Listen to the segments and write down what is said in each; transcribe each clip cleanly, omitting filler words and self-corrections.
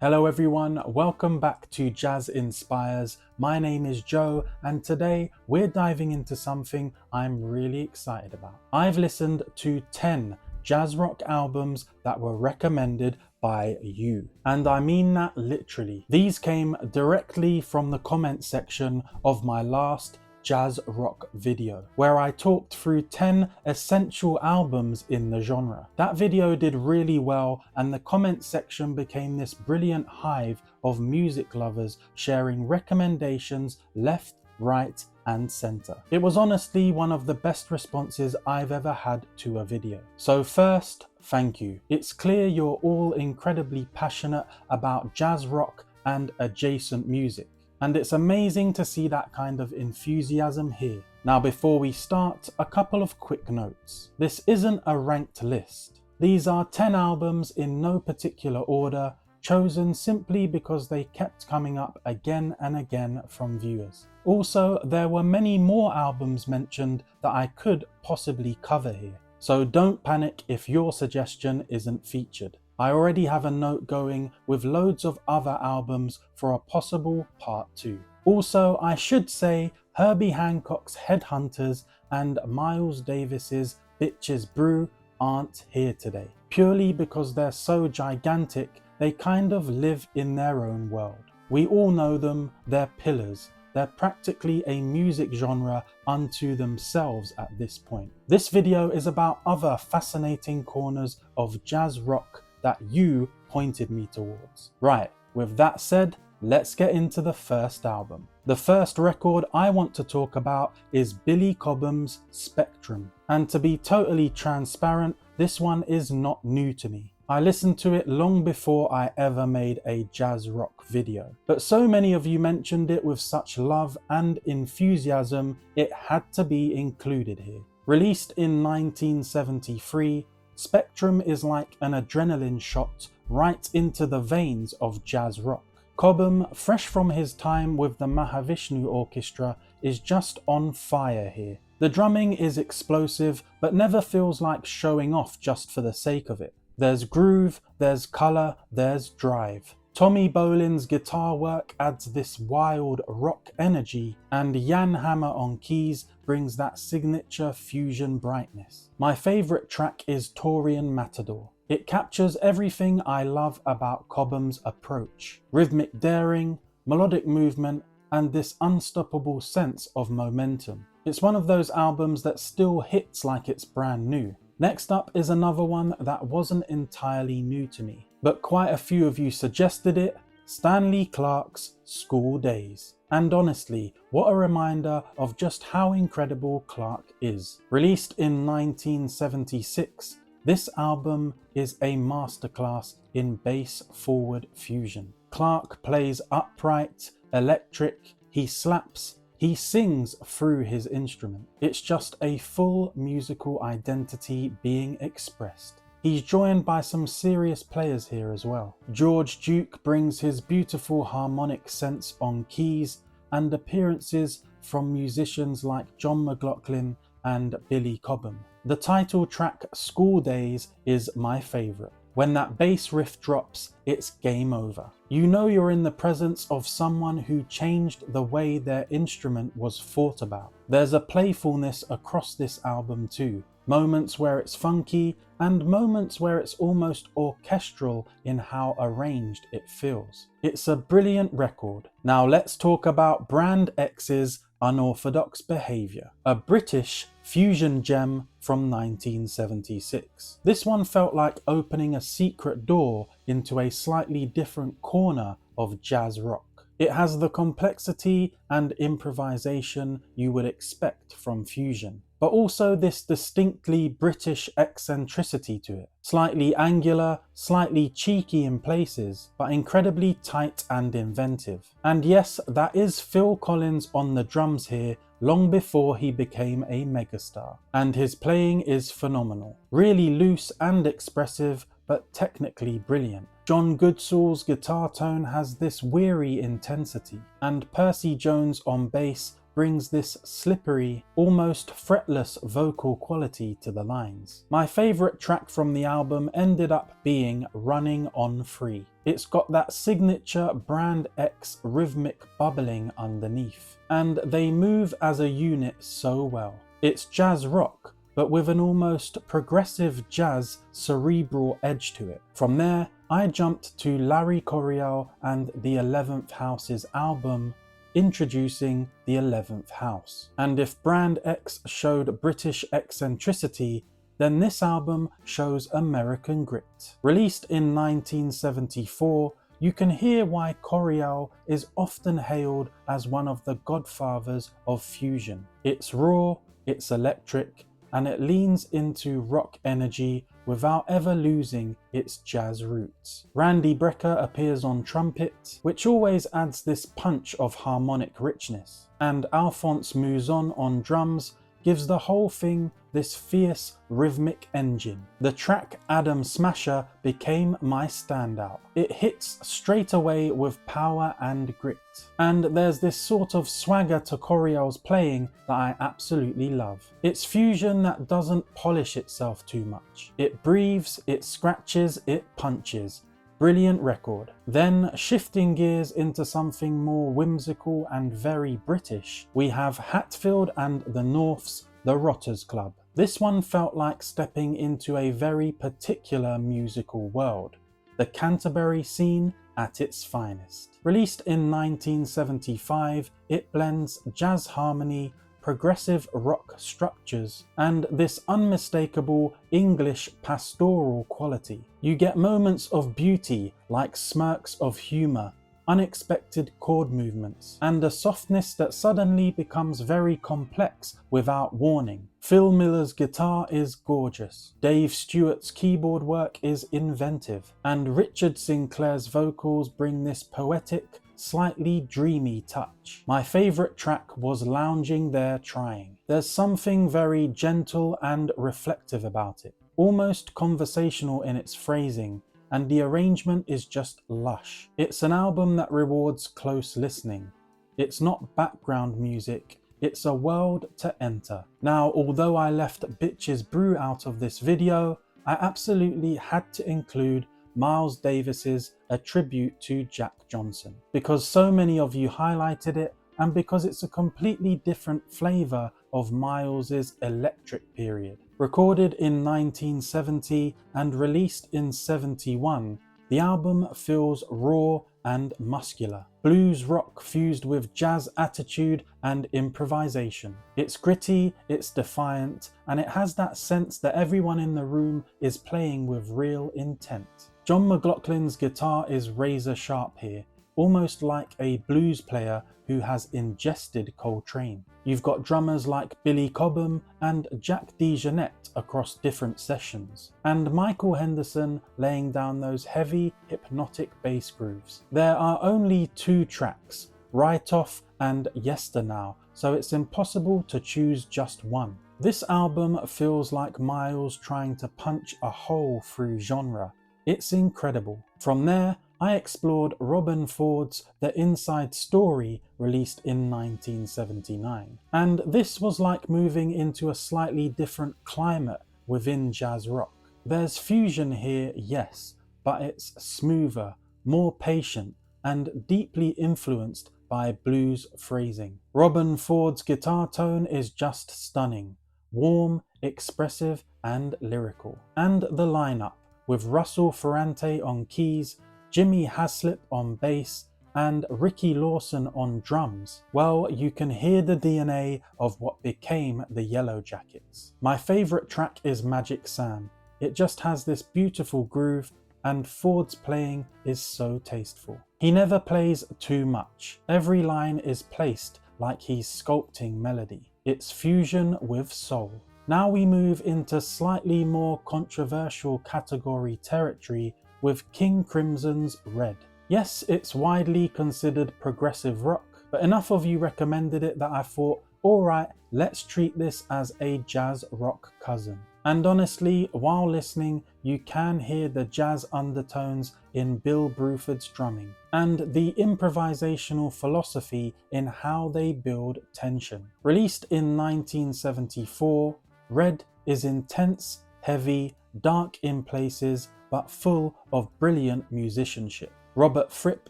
Hello everyone, welcome back to Jazz Inspires. My name is Joe and today we're diving into something I'm really excited about. I've listened to 10 jazz rock albums that were recommended by you. And I mean that literally. These came directly from the comment section of my last jazz rock video, where I talked through 10 essential albums in the genre. That video did really well and the comment section became this brilliant hive of music lovers sharing recommendations left, right and center. It was honestly one of the best responses I've ever had to a video. So first, thank you. It's clear you're all incredibly passionate about jazz rock and adjacent music. And it's amazing to see that kind of enthusiasm here. Now before we start, a couple of quick notes. This isn't a ranked list. These are 10 albums in no particular order, chosen simply because they kept coming up again and again from viewers. Also, there were many more albums mentioned that I could possibly cover here. So don't panic if your suggestion isn't featured. I already have a note going with loads of other albums for a possible part 2. Also, I should say Herbie Hancock's Headhunters and Miles Davis's Bitches Brew aren't here today, purely because they're so gigantic they kind of live in their own world. We all know them, they're pillars. They're practically a music genre unto themselves at this point. This video is about other fascinating corners of jazz rock that you pointed me towards. Right, with that said, let's get into the first album. The first record I want to talk about is Billy Cobham's Spectrum. And to be totally transparent, this one is not new to me. I listened to it long before I ever made a jazz rock video. But so many of you mentioned it with such love and enthusiasm, it had to be included here. Released in 1973, Spectrum is like an adrenaline shot right into the veins of jazz rock. Cobham, fresh from his time with the Mahavishnu Orchestra, is just on fire here. The drumming is explosive, but never feels like showing off just for the sake of it. There's groove, there's colour, there's drive. Tommy Bolin's guitar work adds this wild rock energy, and Jan Hammer on keys brings that signature fusion brightness. My favourite track is Taurian Matador. It captures everything I love about Cobham's approach. Rhythmic daring, melodic movement, and this unstoppable sense of momentum. It's one of those albums that still hits like it's brand new. Next up is another one that wasn't entirely new to me, but quite a few of you suggested it, Stanley Clarke's School Days. And honestly, what a reminder of just how incredible Clarke is. Released in 1976, this album is a masterclass in bass forward fusion. Clarke plays upright, electric, he slaps, he sings through his instrument. It's just a full musical identity being expressed. He's joined by some serious players here as well. George Duke brings his beautiful harmonic sense on keys, and appearances from musicians like John McLaughlin and Billy Cobham. The title track School Days is my favourite. When that bass riff drops, it's game over. You know you're in the presence of someone who changed the way their instrument was thought about. There's a playfulness across this album too. Moments where it's funky and moments where it's almost orchestral in how arranged it feels. It's a brilliant record. Now let's talk about Brand X's Unorthodox Behaviour, a British fusion gem from 1976. This one felt like opening a secret door into a slightly different corner of jazz rock. It has the complexity and improvisation you would expect from fusion, but also this distinctly British eccentricity to it. Slightly angular, slightly cheeky in places, but incredibly tight and inventive. And yes, that is Phil Collins on the drums here, long before he became a megastar. And his playing is phenomenal. Really loose and expressive, but technically brilliant. John Goodsall's guitar tone has this weary intensity, and Percy Jones on bass brings this slippery, almost fretless vocal quality to the lines. My favourite track from the album ended up being Running on Free. It's got that signature Brand X rhythmic bubbling underneath, and they move as a unit so well. It's jazz rock, but with an almost progressive jazz cerebral edge to it. From there, I jumped to Larry Coryell and the 11th House's album, introducing the 11th House. And if Brand X showed British eccentricity, then this album shows American grit. Released in 1974, you can hear why Coryell is often hailed as one of the godfathers of fusion. It's raw, it's electric, and it leans into rock energy without ever losing its jazz roots. Randy Brecker appears on trumpet, which always adds this punch of harmonic richness, and Alphonse Mouzon on drums gives the whole thing this fierce rhythmic engine. The track Adam Smasher became my standout. It hits straight away with power and grit, and there's this sort of swagger to Coryell's playing that I absolutely love. It's fusion that doesn't polish itself too much. It breathes, it scratches, it punches. Brilliant record. Then, shifting gears into something more whimsical and very British, we have Hatfield and the North's The Rotters Club. This one felt like stepping into a very particular musical world, the Canterbury scene at its finest. Released in 1975, it blends jazz harmony, progressive rock structures, and this unmistakable English pastoral quality. You get moments of beauty like smirks of humour, unexpected chord movements, and a softness that suddenly becomes very complex without warning. Phil Miller's guitar is gorgeous, Dave Stewart's keyboard work is inventive, and Richard Sinclair's vocals bring this poetic, slightly dreamy touch. My favourite track was Lounging There Trying. There's something very gentle and reflective about it, almost conversational in its phrasing, and the arrangement is just lush. It's an album that rewards close listening. It's not background music, it's a world to enter. Now, although I left Bitches Brew out of this video, I absolutely had to include Miles Davis's A Tribute to Jack Johnson, because so many of you highlighted it, and because it's a completely different flavour of Miles's electric period. Recorded in 1970 and released in 71, the album feels raw and muscular. Blues rock fused with jazz attitude and improvisation. It's gritty, it's defiant, and it has that sense that everyone in the room is playing with real intent. John McLaughlin's guitar is razor sharp here, almost like a blues player who has ingested Coltrane. You've got drummers like Billy Cobham and Jack DeJohnette across different sessions, and Michael Henderson laying down those heavy, hypnotic bass grooves. There are only 2 tracks, Right Off and Yesternow, so it's impossible to choose just one. This album feels like Miles trying to punch a hole through genre. It's incredible. From there, I explored Robben Ford's The Inside Story, released in 1979. And this was like moving into a slightly different climate within jazz rock. There's fusion here, yes, but it's smoother, more patient, and deeply influenced by blues phrasing. Robben Ford's guitar tone is just stunning, warm, expressive, and lyrical. And the lineup, with Russell Ferrante on keys, Jimmy Haslip on bass, and Ricky Lawson on drums. Well, you can hear the DNA of what became the Yellow Jackets. My favourite track is Magic Sam. It just has this beautiful groove, and Ford's playing is so tasteful. He never plays too much. Every line is placed like he's sculpting melody. It's fusion with soul. Now we move into slightly more controversial category territory with King Crimson's Red. Yes, it's widely considered progressive rock, but enough of you recommended it that I thought, alright, let's treat this as a jazz rock cousin. And honestly, while listening, you can hear the jazz undertones in Bill Bruford's drumming, and the improvisational philosophy in how they build tension. Released in 1974, Red is intense, heavy, dark in places, but full of brilliant musicianship. Robert Fripp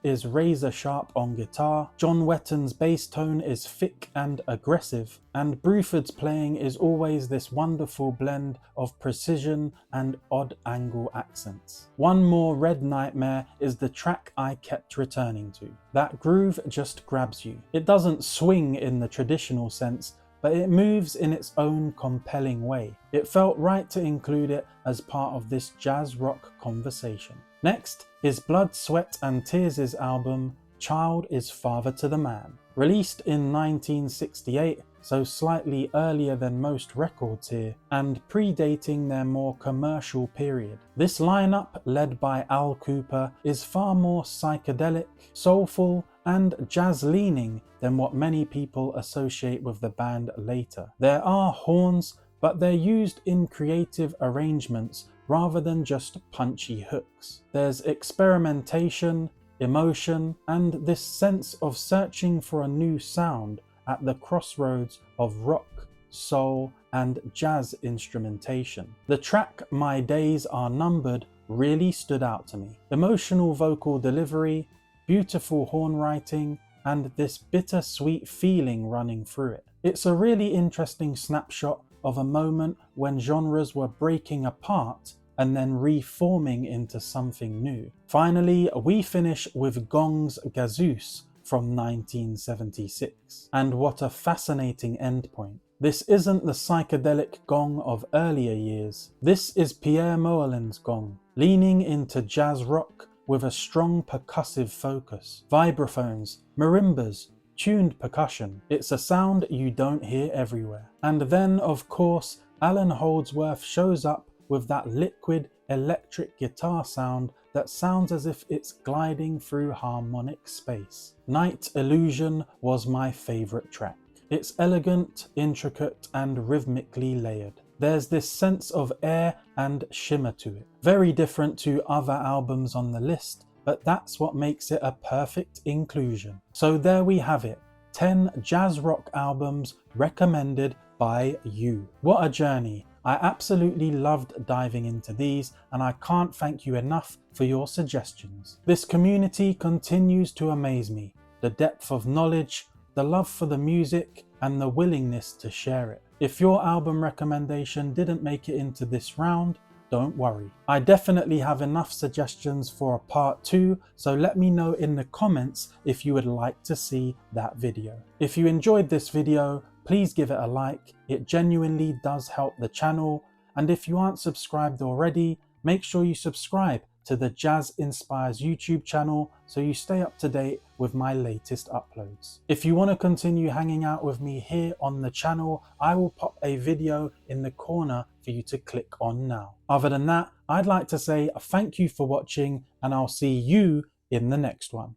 is razor sharp on guitar, John Wetton's bass tone is thick and aggressive, and Bruford's playing is always this wonderful blend of precision and odd angle accents. One More Red Nightmare is the track I kept returning to. That groove just grabs you. It doesn't swing in the traditional sense, but it moves in its own compelling way. It felt right to include it as part of this jazz rock conversation. Next is Blood, Sweat and Tears' album, Child is Father to the Man. Released in 1968, so slightly earlier than most records here, and predating their more commercial period. This lineup, led by Al Kooper, is far more psychedelic, soulful, and jazz-leaning than what many people associate with the band later. There are horns, but they're used in creative arrangements rather than just punchy hooks. There's experimentation, emotion, and this sense of searching for a new sound at the crossroads of rock, soul, and jazz instrumentation. The track My Days Are Numbered really stood out to me. Emotional vocal delivery, beautiful horn writing, and this bittersweet feeling running through it. It's a really interesting snapshot of a moment when genres were breaking apart and then reforming into something new. Finally, we finish with Gong's Gazeuse from 1976. And what a fascinating endpoint. This isn't the psychedelic Gong of earlier years. This is Pierre Moelin's Gong, leaning into jazz rock with a strong percussive focus. Vibraphones, marimbas, tuned percussion. It's a sound you don't hear everywhere. And then, of course, Alan Holdsworth shows up with that liquid electric guitar sound that sounds as if it's gliding through harmonic space. Night Illusion was my favourite track. It's elegant, intricate, and rhythmically layered. There's this sense of air and shimmer to it. Very different to other albums on the list, but that's what makes it a perfect inclusion. So there we have it, 10 jazz rock albums recommended by you. What a journey. I absolutely loved diving into these, and I can't thank you enough for your suggestions. This community continues to amaze me. The depth of knowledge, the love for the music, and the willingness to share it. If your album recommendation didn't make it into this round, don't worry. I definitely have enough suggestions for a part 2, so let me know in the comments if you would like to see that video. If you enjoyed this video, please give it a like. It genuinely does help the channel. And if you aren't subscribed already, make sure you subscribe to the Jazz Inspires YouTube channel so you stay up to date with my latest uploads. If you want to continue hanging out with me here on the channel, I will pop a video in the corner for you to click on now. Other than that, I'd like to say thank you for watching, and I'll see you in the next one.